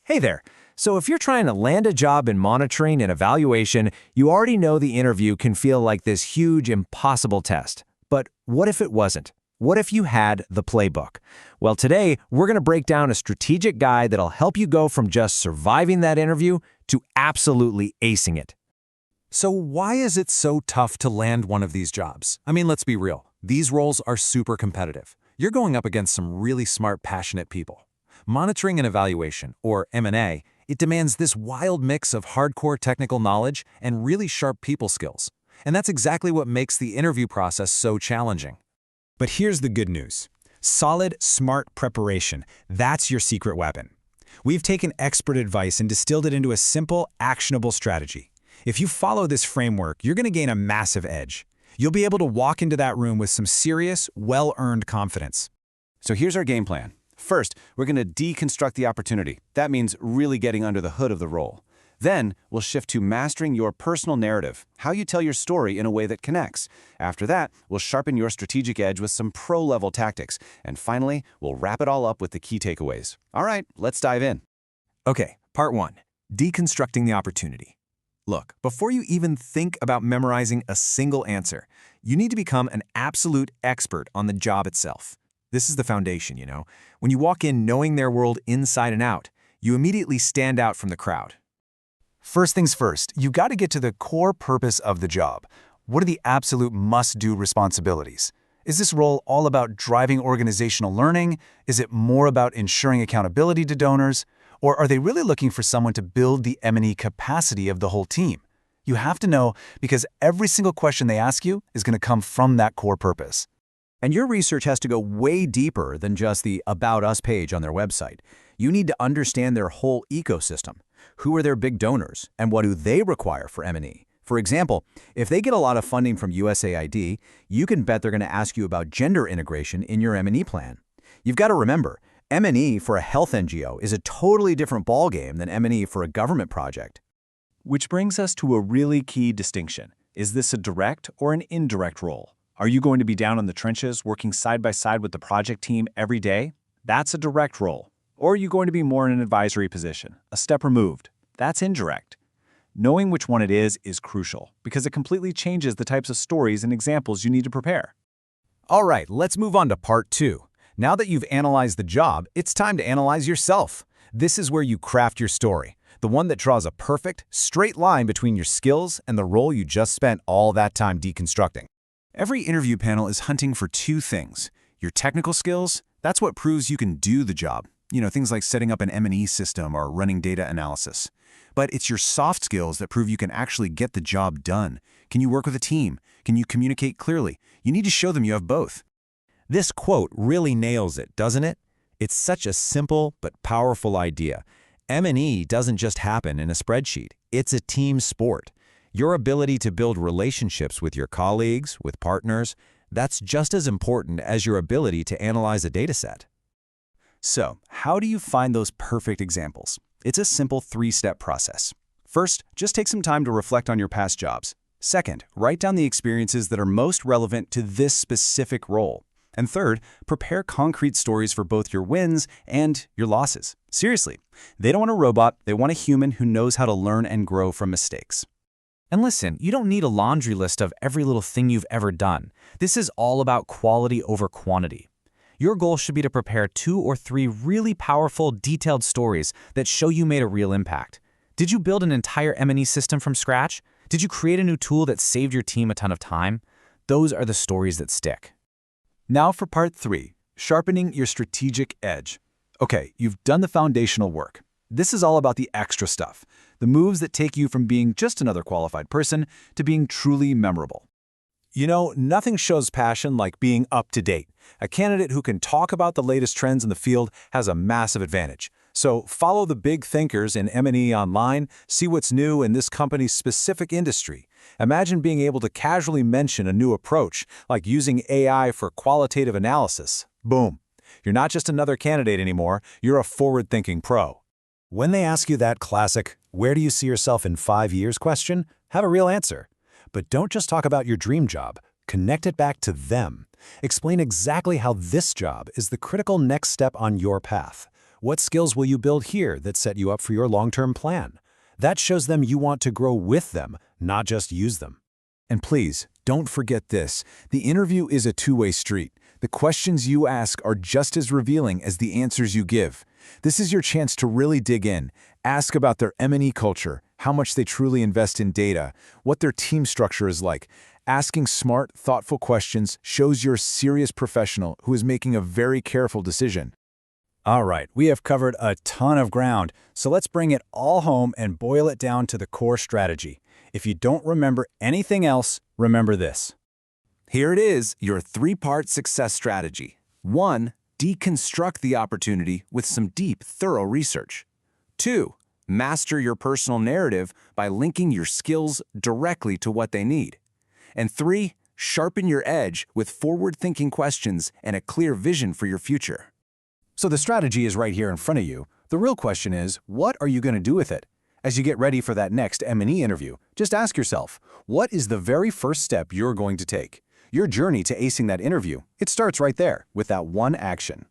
Hey there. So if you're trying to land a job in monitoring and evaluation, you already know the interview can feel like this huge, impossible test. But what if it wasn't? What if you had the playbook? Well, today, we're going to break down a strategic guide that'll help you go from just surviving that interview to absolutely acing it. So why is it so tough to land one of these jobs? I mean, let's be real. These roles are super competitive. You're going up against some really smart, passionate people. Monitoring and evaluation, or M&A, it demands this wild mix of hardcore technical knowledge and really sharp people skills. And that's exactly what makes the interview process so challenging. But here's the good news. Solid, smart preparation. That's your secret weapon. We've taken expert advice and distilled it into a simple, actionable strategy. If you follow this framework, you're going to gain a massive edge. You'll be able to walk into that room with some serious, well-earned confidence. So here's our game plan. First, we're going to deconstruct the opportunity. That means really getting under the hood of the role. Then, we'll shift to mastering your personal narrative, how you tell your story in a way that connects. After that, we'll sharpen your strategic edge with some pro-level tactics. And finally, we'll wrap it all up with the key takeaways. All right, let's dive in. Okay, part one, deconstructing the opportunity. Look, before you even think about memorizing a single answer, you need to become an absolute expert on the job itself. This is the foundation, you know. When you walk in knowing their world inside and out, you immediately stand out from the crowd. First things first, you got to get to the core purpose of the job. What are the absolute must-do responsibilities? Is this role all about driving organizational learning? Is it more about ensuring accountability to donors? Or are they really looking for someone to build the M&E capacity of the whole team? You have to know because every single question they ask you is going to come from that core purpose. And your research has to go way deeper than just the About Us page on their website. You need to understand their whole ecosystem. Who are their big donors, and what do they require for M&E? For example, if they get a lot of funding from USAID, you can bet they're going to ask you about gender integration in your M&E plan. You've got to remember, M&E for a health NGO is a totally different ballgame than M&E for a government project. Which brings us to a really key distinction. Is this a direct or an indirect role? Are you going to be down in the trenches, working side by side with the project team every day? That's a direct role. Or are you going to be more in an advisory position, a step removed? That's indirect. Knowing which one it is crucial, because it completely changes the types of stories and examples you need to prepare. All right, let's move on to part two. Now that you've analyzed the job, it's time to analyze yourself. This is where you craft your story, the one that draws a perfect, straight line between your skills and the role you just spent all that time deconstructing. Every interview panel is hunting for two things. Your technical skills, that's what proves you can do the job. You know, things like setting up an M&E system or running data analysis. But it's your soft skills that prove you can actually get the job done. Can you work with a team? Can you communicate clearly? You need to show them you have both. This quote really nails it, doesn't it? It's such a simple but powerful idea. M&E doesn't just happen in a spreadsheet. It's a team sport. Your ability to build relationships with your colleagues, with partners, that's just as important as your ability to analyze a dataset. So, how do you find those perfect examples? It's a simple three-step process. First, just take some time to reflect on your past jobs. Second, write down the experiences that are most relevant to this specific role. And third, prepare concrete stories for both your wins and your losses. Seriously, they don't want a robot, they want a human who knows how to learn and grow from mistakes. And listen, you don't need a laundry list of every little thing you've ever done. This is all about quality over quantity. Your goal should be to prepare 2 or 3 really powerful, detailed stories that show you made a real impact. Did you build an entire M&E system from scratch? Did you create a new tool that saved your team a ton of time? Those are the stories that stick. Now for part 3, sharpening your strategic edge. Okay, you've done the foundational work. This is all about the extra stuff, the moves that take you from being just another qualified person to being truly memorable. You know, nothing shows passion like being up to date. A candidate who can talk about the latest trends in the field has a massive advantage. So follow the big thinkers in M&E online, see what's new in this company's specific industry. Imagine being able to casually mention a new approach, like using AI for qualitative analysis. Boom. You're not just another candidate anymore, you're a forward-thinking pro. When they ask you that classic, "Where do you see yourself in 5 years?" question, have a real answer. But don't just talk about your dream job. Connect it back to them. Explain exactly how this job is the critical next step on your path. What skills will you build here that set you up for your long-term plan? That shows them you want to grow with them, not just use them. And please, don't forget this. The interview is a two-way street. The questions you ask are just as revealing as the answers you give. This is your chance to really dig in. Ask about their M&E culture, how much they truly invest in data, what their team structure is like. Asking smart, thoughtful questions shows you're a serious professional who is making a very careful decision. All right, we have covered a ton of ground, so let's bring it all home and boil it down to the core strategy. If you don't remember anything else, remember this. Here it is, your three-part success strategy. 1. Deconstruct the opportunity with some deep, thorough research. 2. Master your personal narrative by linking your skills directly to what they need. And 3. Sharpen your edge with forward-thinking questions and a clear vision for your future. So the strategy is right here in front of you. The real question is, what are you going to do with it? As you get ready for that next M&E interview, just ask yourself, what is the very first step you're going to take? Your journey to acing that interview, it starts right there with that one action.